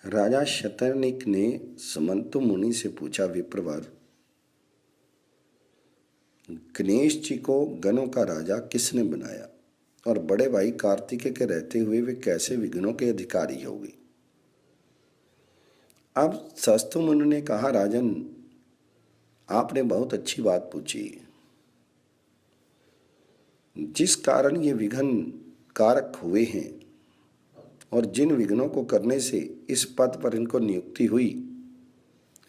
राजा शतर्निक ने समंतु मुनि से पूछा, विप्रवर, गणेश जी को गणों का राजा किसने बनाया और बड़े भाई कार्तिकेय के रहते हुए वे कैसे विघ्नों के अधिकारी हो गए? अब शास्तु मुनि ने कहा, राजन, आपने बहुत अच्छी बात पूछी। जिस कारण ये विघ्न कारक हुए हैं और जिन विघ्नों को करने से इस पद पर इनको नियुक्ति हुई,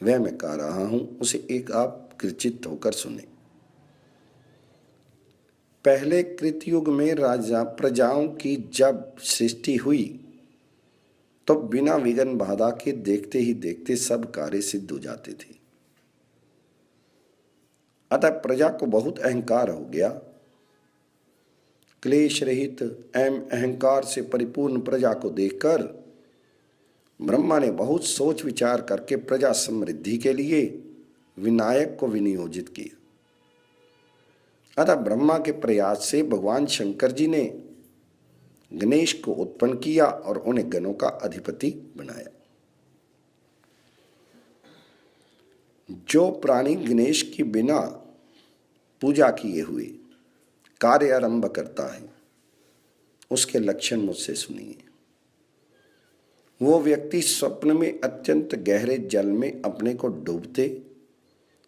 वह मैं कह रहा हूं, उसे एक आप कृचित होकर सुने। पहले कृतयुग में राजा प्रजाओं की जब सृष्टि हुई तो बिना विघ्न बाधा के देखते ही देखते सब कार्य सिद्ध हो जाते थे। अतः प्रजा को बहुत अहंकार हो गया। क्लेश रहित एवं अहंकार से परिपूर्ण प्रजा को देखकर ब्रह्मा ने बहुत सोच विचार करके प्रजा समृद्धि के लिए विनायक को विनियोजित किया। अतः ब्रह्मा के प्रयास से भगवान शंकर जी ने गणेश को उत्पन्न किया और उन्हें गणों का अधिपति बनाया। जो प्राणी गणेश की बिना पूजा किए हुए कार्य आरंभ करता है, उसके लक्षण मुझसे सुनिए। वो व्यक्ति स्वप्न में अत्यंत गहरे जल में अपने को डूबते,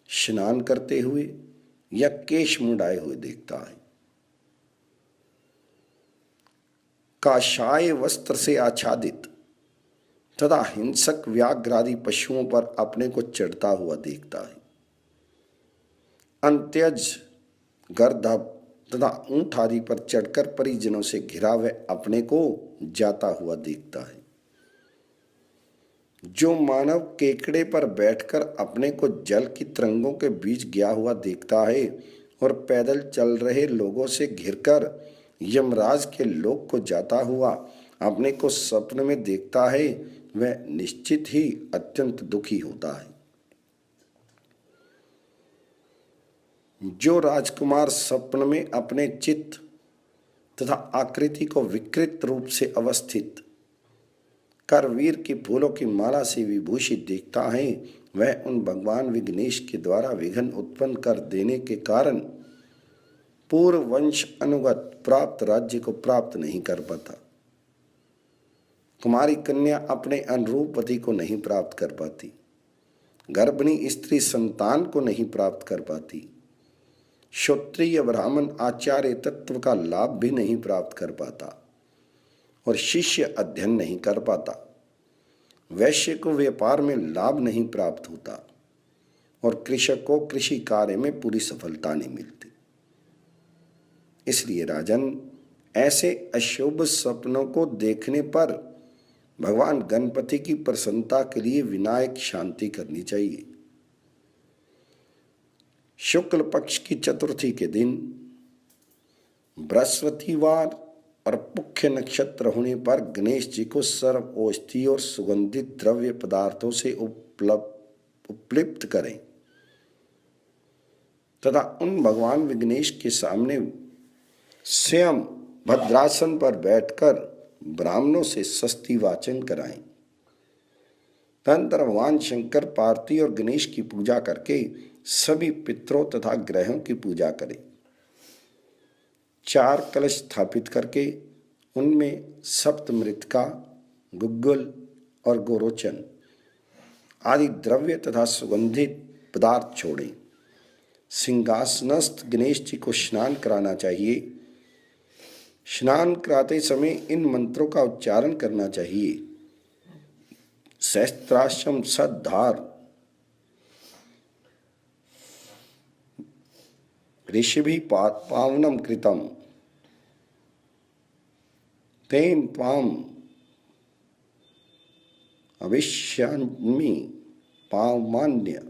स्नान करते हुए या केश मुंडाए हुए देखता है। काशाय वस्त्र से आच्छादित तथा हिंसक व्याघ्रादि पशुओं पर अपने को चढ़ता हुआ देखता है। अंत्यज, गर्दभ तथा ऊंट आदि पर चढ़कर परिजनों से घिरा हुआ अपने को जाता हुआ देखता है। जो मानव केकड़े पर बैठकर अपने को जल की तरंगों के बीच गया हुआ देखता है और पैदल चल रहे लोगों से घिरकर यमराज के लोक को जाता हुआ अपने को स्वप्न में देखता है, वह निश्चित ही अत्यंत दुखी होता है। जो राजकुमार स्वप्न में अपने चित्त तथा आकृति को विकृत रूप से अवस्थित कर वीर की फूलों की माला से विभूषित देखता है, वह उन भगवान विघ्नेश के द्वारा विघ्न उत्पन्न कर देने के कारण पूर्व वंश अनुगत प्राप्त राज्य को प्राप्त नहीं कर पाता। कुमारी कन्या अपने अनुरूप पति को नहीं प्राप्त कर पाती। गर्भिणी स्त्री संतान को नहीं प्राप्त कर पाती। क्षत्रिय ब्राह्मण आचार्य तत्व का लाभ भी नहीं प्राप्त कर पाता और शिष्य अध्ययन नहीं कर पाता। वैश्य को व्यापार में लाभ नहीं प्राप्त होता और कृषक को कृषि कार्य में पूरी सफलता नहीं मिलती। इसलिए राजन, ऐसे अशुभ सपनों को देखने पर भगवान गणपति की प्रसन्नता के लिए विनायक शांति करनी चाहिए। शुक्ल पक्ष की चतुर्थी के दिन बृहस्पतिवार और पुख्य नक्षत्र होने पर गणेश जी को सर्व औषधि और सुगंधित द्रव्य पदार्थों से उपलिप्त करें तथा उन भगवान विघ्नेश के सामने स्वयं भद्रासन पर बैठकर ब्राह्मणों से सस्ती वाचन कराएं। तदनंतर भगवान शंकर, पार्वती और गणेश की पूजा करके सभी पितरों तथा ग्रहों की पूजा करें। 4 कलश स्थापित करके उनमें सप्तमृत्तिका, गुग्गुल और गोरोचन आदि द्रव्य तथा सुगंधित पदार्थ छोड़ें। सिंहासनस्थ गणेश जी को स्नान कराना चाहिए। स्नान कराते समय इन मंत्रों का उच्चारण करना चाहिए। सहस्त्राश्रम सद्धार ऋषिभि पावनम कृतम तेन त्वाम अविश्यामि पावमान्य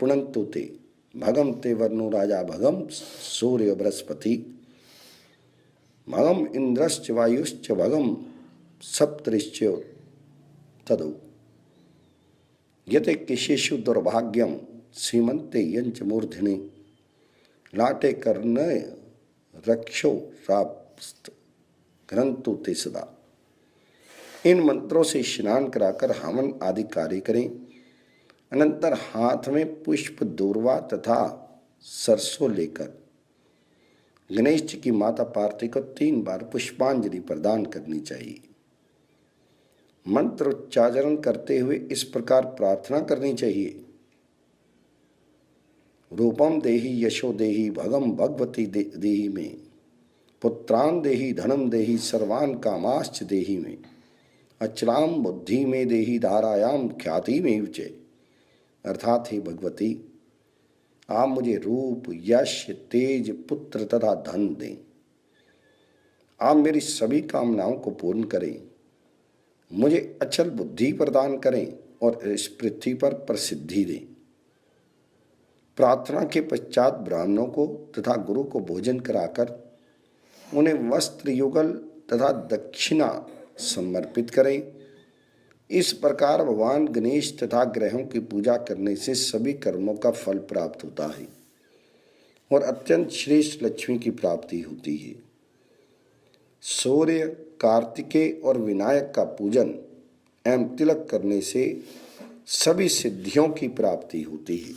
पुनन्तु ते भगम ते वर्णो राजा भगम सूर्य बृहस्पति भगम इंद्रश्च वायुश्च भगम सप्तऋश्च तदु यते किशेषु दुर्भाग्यम सीमंते यंच मूर्धने लाटे कर्णय रक्षो राप्स्त ग्रंथु ते सदा। इन मंत्रों से स्नान कराकर हवन आदि कार्य करें। अनंतर हाथ में पुष्प, दूर्वा तथा सरसों लेकर गणेश जी की माता पार्वती को 3 बार पुष्पांजलि प्रदान करनी चाहिए। मंत्र उच्चारण करते हुए इस प्रकार प्रार्थना करनी चाहिए। रूपम देहि यशो देहि भगम भगवती देहि में, पुत्रान देहि धनम देहि सर्वान कामाश्च देहि में, अचलाम बुद्धि में देहि धारायाम ख्याति में विजय। अर्थात हे भगवती, आप मुझे रूप, यश, तेज, पुत्र तथा धन दें। आप मेरी सभी कामनाओं को पूर्ण करें, मुझे अचल बुद्धि प्रदान करें और इस पृथ्वी पर प्रसिद्धि दें। प्रार्थना के पश्चात ब्राह्मणों को तथा गुरु को भोजन कराकर उन्हें वस्त्र युगल तथा दक्षिणा समर्पित करें। इस प्रकार भगवान गणेश तथा ग्रहों की पूजा करने से सभी कर्मों का फल प्राप्त होता है और अत्यंत श्रेष्ठ लक्ष्मी की प्राप्ति होती है। सूर्य, कार्तिकेय और विनायक का पूजन एवं तिलक करने से सभी सिद्धियों की प्राप्ति होती है।